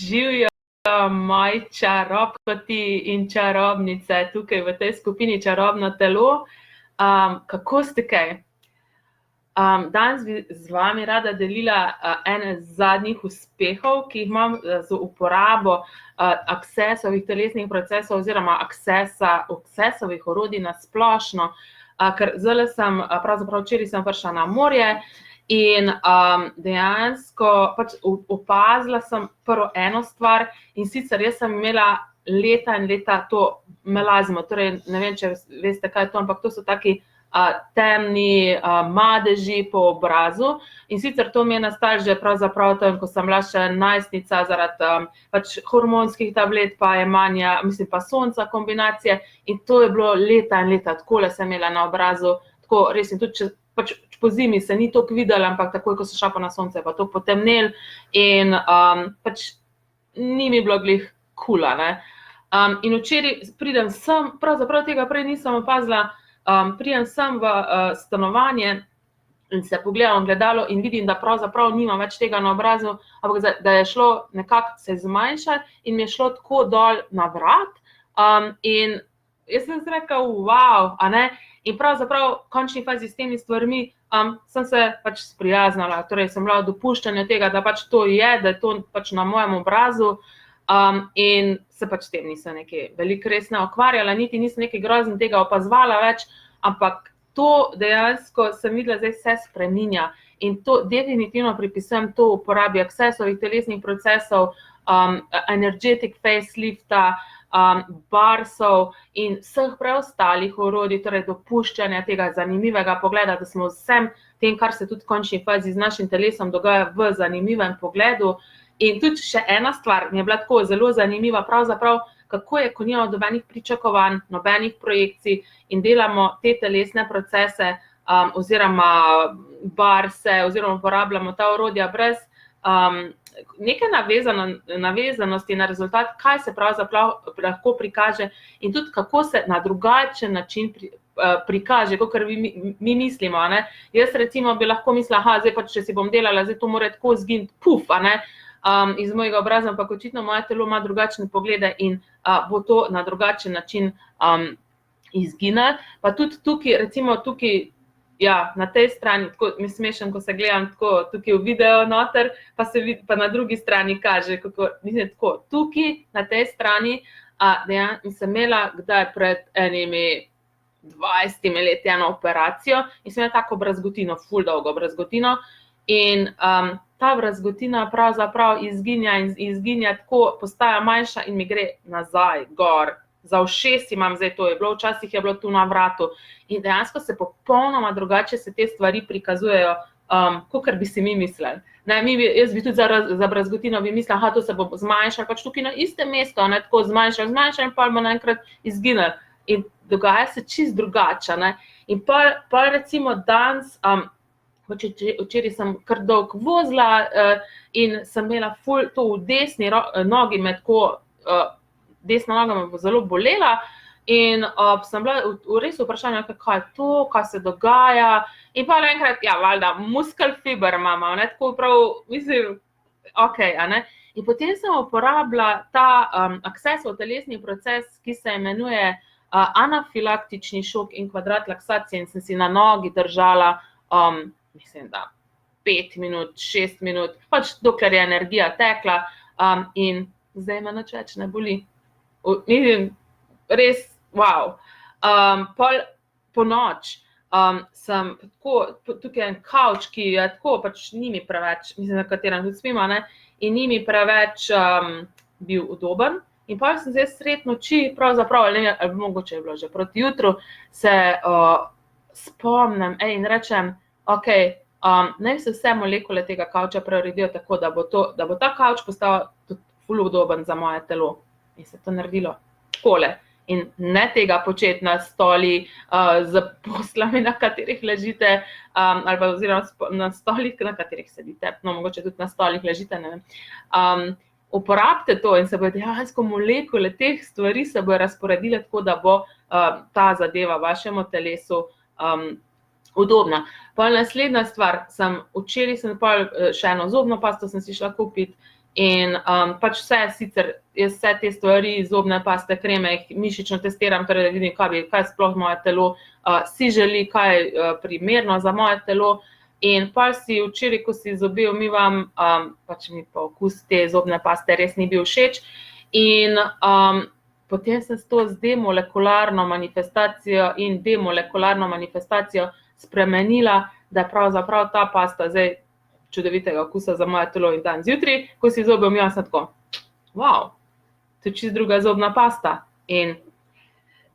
Živijo moji čarobkoti in čarobnice tukaj v tej skupini Čarobno telo. Kako ste kaj? Danes bi z vami rada delila ene zadnjih uspehov, ki jih imam z uporabo Accessovih telesnih procesov oziroma Accessovih orodij na splošno, ker zdaj sem, pravzaprav včeraj sem prišla na morje in dejansko pač opazila sem prvo eno stvar, in sicer jaz sem imela leta in leta to melazmo, torej ne vem, če veste, kaj je to, ampak to so taki temni madeži po obrazu, in sicer to mi je nastalo že pravzaprav tam, ko sem bila še najstnica zaradi pač hormonskih tablet, pa jemanja, mislim pa sonca kombinacije, in to je bilo leta in leta, takole sem imela na obrazu, tako res, in tudi pač po zimi se ni toliko videla, ampak takoj, ko se šla pa na sonce, pa to potemnel in pač ni mi bilo glih kula, ne. In včeraj pridem sem, pravzaprav tega prej nisem opazila, pridem sem v stanovanje in se pogledam v gledalo in vidim, da pravzaprav nimam več tega na obrazu, ampak da je šlo nekako se zmanjšati in mi je šlo tako dol na vrat. In jaz sem si rekla, wow, a ne, in pravzaprav v končni fazi s temi stvarmi sem se pač sprijaznila, torej sem bila v dopuščanju tega, da pač to je, da je to pač na mojem obrazu. In se pač s tem nisem nekaj veliko res ne ukvarjala, niti nisem nekaj grozno tega opazovala več, ampak to dejansko sem videla, zdaj se spreminja in to definitivno pripisujem to uporabi Accessovih telesnih procesov, energetic facelifta, barsov in vseh preostalih orodij, torej dopuščanja tega zanimivega pogleda, da smo vsem tem, kar se tudi v končni fazi z našim telesom dogaja, v zanimivem pogledu. In tudi še ena stvar mi je bila tako zelo zanimiva, pravzaprav, kako je, ko nimamo nobenih pričakovanj, nobenih projekcij in delamo te telesne procese oziroma barse oziroma uporabljamo ta orodja brez neke navezanosti na rezultat, kaj se pravzaprav lahko prikaže in tudi kako se na drugačen način prikaže, kakor mi mislimo, a ne. Jaz recimo bi lahko mislila, zdaj pač, če si bom delala, zdaj to mora tako zginiti, a ne, iz mojega obraza, ampak očitno moje telo ima drugačne poglede in bo to na drugačen način izginilo. Pa tudi tukaj, recimo tukaj, ja, na tej strani, tako mi smešen, ko se gledam tako tukaj v video noter, pa se vidi, pa na drugi strani kaže, kako, mislim, tako, tukaj na tej strani, dejansko sem imela kdaj pred enimi 20 leti eno operacijo in sem imela tako brazgotino, ful dolgo brazgotino in ta brazgotina pravzaprav izginja in izginja tako, postaja manjša in mi gre nazaj, gor. Za ušes imam zdaj, to je bilo, včasih je bilo tu na vratu. In dejansko se popolnoma drugače se te stvari prikazujejo, kakor bi si mi mislili. Ne, jaz bi tudi za brazgotino bi mislila, to se bo zmanjšalo, pač tukaj na istem mestu, ne, tako zmanjšalo in pa bo naenkrat izginilo. In dogaja se čisto drugače, ne. In pol recimo danes, včeraj sem kar dolgo vozila in sem imela ful to v desni nogi, desna noga me bo zelo bolela in sem bila res vprašanja, kaj je to, kaj se dogaja, in pa enkrat, ja, valjda, muskel fiber imam, ne, tako prav, mislim, okej, a ne. In potem sem uporabila ta Accessov telesni proces, ki se imenuje anafilaktični šok in kvadrat laksacije, in sem si na nogi držala, mislim, da 5 minut, 6 minut, pač dokler je energija tekla in zdaj me nič več ne boli. Mislim, res, wow. Po noč sem tako, tukaj je en kavč, ki je tako, pač ni mi preveč, mislim, na katerem tudi spim, ne, in ni mi preveč bil udoben. In pa sem zdaj sredi noči, pravzaprav, ali mogoče je bilo že proti jutru, se spomnim in rečem, okej, naj se vse molekule tega kavča preuredijo tako, da bo ta kavč postal tudi ful udoben za moje telo. In se to naredilo takole. In ne tega početi na stoli z poslami, na katerih ležite, ali pa oziroma na stolih, na katerih sedite, no, mogoče tudi na stolih ležite, ne vem. Uporabite to in se bodo dejansko molekule teh stvari se bodo razporedile tako, da bo ta zadeva vašemu telesu udobna. Pa naslednja stvar, včeraj sem pa še eno zobno pasto sem si šla kupiti In pač jaz vse te stvari, zobne paste, kreme, jih mišično testiram, torej da vidim, kaj sploh moje telo si želi, kaj je primerno za moje telo. In pa si včeraj, ko si zobe umivam, pač mi pa okus te zobne paste res ni bil všeč. In potem sem to z demolekularno manifestacijo in demolekularno manifestacijo spremenila, da je pravzaprav ta pasta zdaj čudovitega okusa za moje telo in dan zjutraj, ko si zobe umivam, sem tako, wow, to je čisto druga zobna pasta. In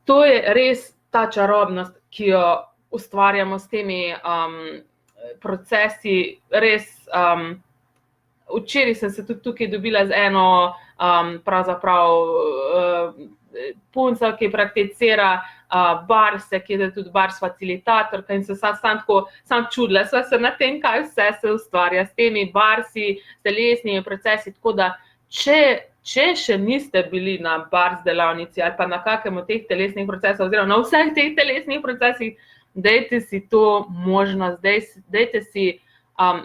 to je res ta čarobnost, ki jo ustvarjamo s temi procesi, res. Včeraj sem se tudi tukaj dobila z eno pravzaprav punco, ki prakticira barse, ki je tudi bars facilitatorka in se sam čudila, sva se na tem, kaj vse se ustvarja s temi barsi, telesnimi procesi, tako da če še niste bili na bars delavnici ali pa na kakem od teh telesnih procesov oziroma na vseh teh telesnih procesih, dajte si to možnost, dajte si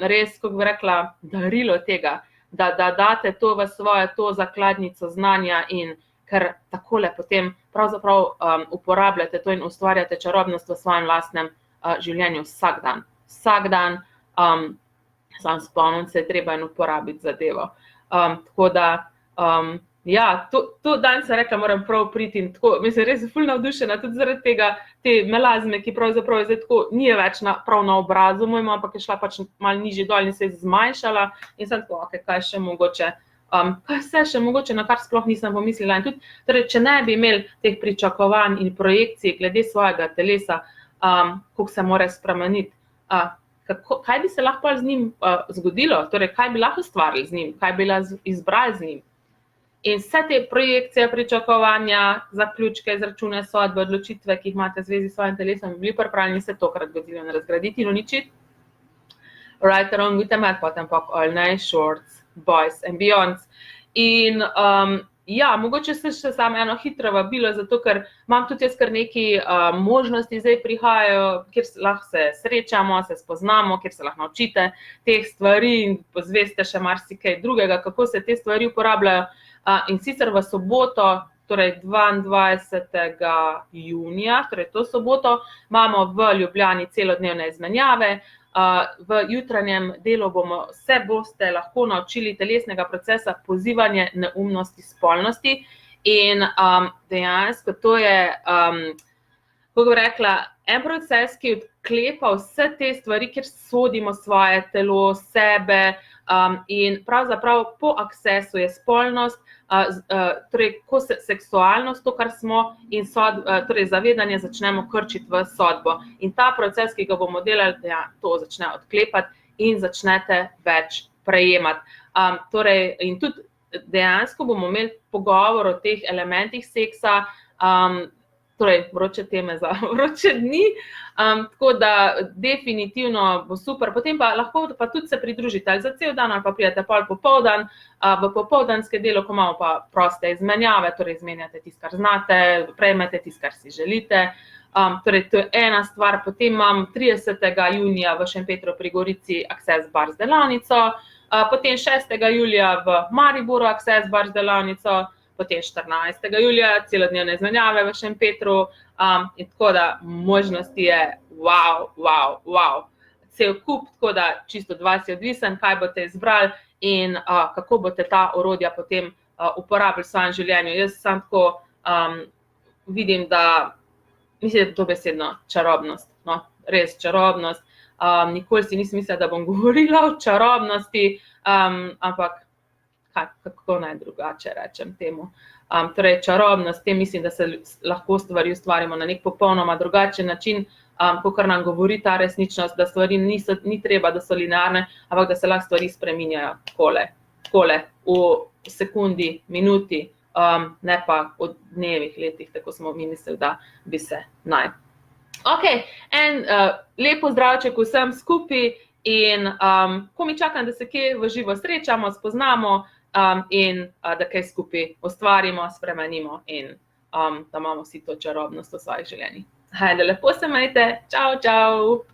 res, kako bi rekla, darilo tega, da date to v svojo zakladnico znanja in ker takole potem pravzaprav uporabljate to in ustvarjate čarobnost v svojem lastnem življenju vsak dan. Vsak dan sam spomnim se, treba in uporabiti zadevo. Tako da, ja, to dan sem rekla, moram prav priti in tako, mislim, res ful navdušena tudi zaradi tega, te melazme, ki pravzaprav je zdaj tako, ni več prav na obrazu mojemu, ampak je šla pač malo nižje dol in se je zmanjšala in sem tako, kaj še mogoče, kaj vse še mogoče, na kar sploh nisem pomislila. In tudi, torej, če ne bi imeli teh pričakovanj in projekcij glede svojega telesa, koliko se mora spremeniti, kaj bi se lahko z njim zgodilo, torej, kaj bi lahko ustvarili z njim, kaj bi izbrali z njim. In vse te projekcije, pričakovanja, zaključke, izračune, sodbe, odločitve, ki jih imate v zvezi s svojim telesom, bi bili pripravljeni se tokrat godilo razgraditi in uničiti. Right along with the mad potem pa all night shorts, boys and beyonds. In ja, mogoče se še samo eno hitro vabilo, zato ker imam tudi jaz kar nekaj možnosti zdaj prihajajo, kjer lahko se srečamo, se spoznamo, kjer se lahko naučite teh stvari in pozveste še marsikaj drugega, kako se te stvari uporabljajo. In sicer v soboto, torej 22. junija, torej to soboto, imamo v Ljubljani celodnevne izmenjave. V jutranjem delu se boste lahko naučili telesnega procesa pozivanje neumnosti spolnosti in dejansko to je, kako bi rekla, en proces, ki odklepa vse te stvari, kjer sodimo svoje telo, sebe in pravzaprav po aksesu je spolnost, torej ko seksualnost, to, kar smo, in torej zavedanje začnemo krčiti v sodbo. In ta proces, ki ga bomo delali, to začne odklepati in začnete več prejemati. Torej, in tudi dejansko bomo imeli pogovor o teh elementih seksa, torej vroče teme za vroče dni, tako da definitivno bo super. Potem pa lahko pa tudi se pridružite ali za cel dan ali pa pridete pol popoldan, v popoldanske delo, ko imamo pa proste izmenjave, torej izmenjate tisto, kar znate, prejmete tisto, kar si želite. Torej, to je ena stvar. Potem imam 30. junija v Šempetru pri Gorici Access Bars delavnico, potem 6. julija v Mariboru Access Bars delavnico, potem 14. julija celodnevne izmenjave v Šempetru in tako da možnosti je wow. Cel kup, tako da čisto od vas je odvisen, kaj boste izbrali in kako boste ta orodja potem uporabili v svojem življenju. Jaz sam tako vidim, da mislim, da je to besedno čarobnost, no, res čarobnost. Nikoli si nisem mislila, da bom govorila o čarobnosti, ampak kako naj drugače rečem temu. Torej, čarobnost, tem mislim, da se lahko stvari ustvarimo na nek popolnoma drugačen način, kakor nam govori ta resničnost, da stvari ni treba, da so linearne, ampak da se lahko stvari spreminjajo takole, v sekundi, minuti, ne pa v dnevih, letih, tako smo mi mislili, da bi se naj. Ok, en lep pozdravček vsem skupaj in ko mi čakam, da se kje v živo srečamo, spoznamo in da kaj skupaj ustvarimo, spremenimo in da imamo vsi to čarobnost v svojih življenjih. Hajde, lepo se majte, čau!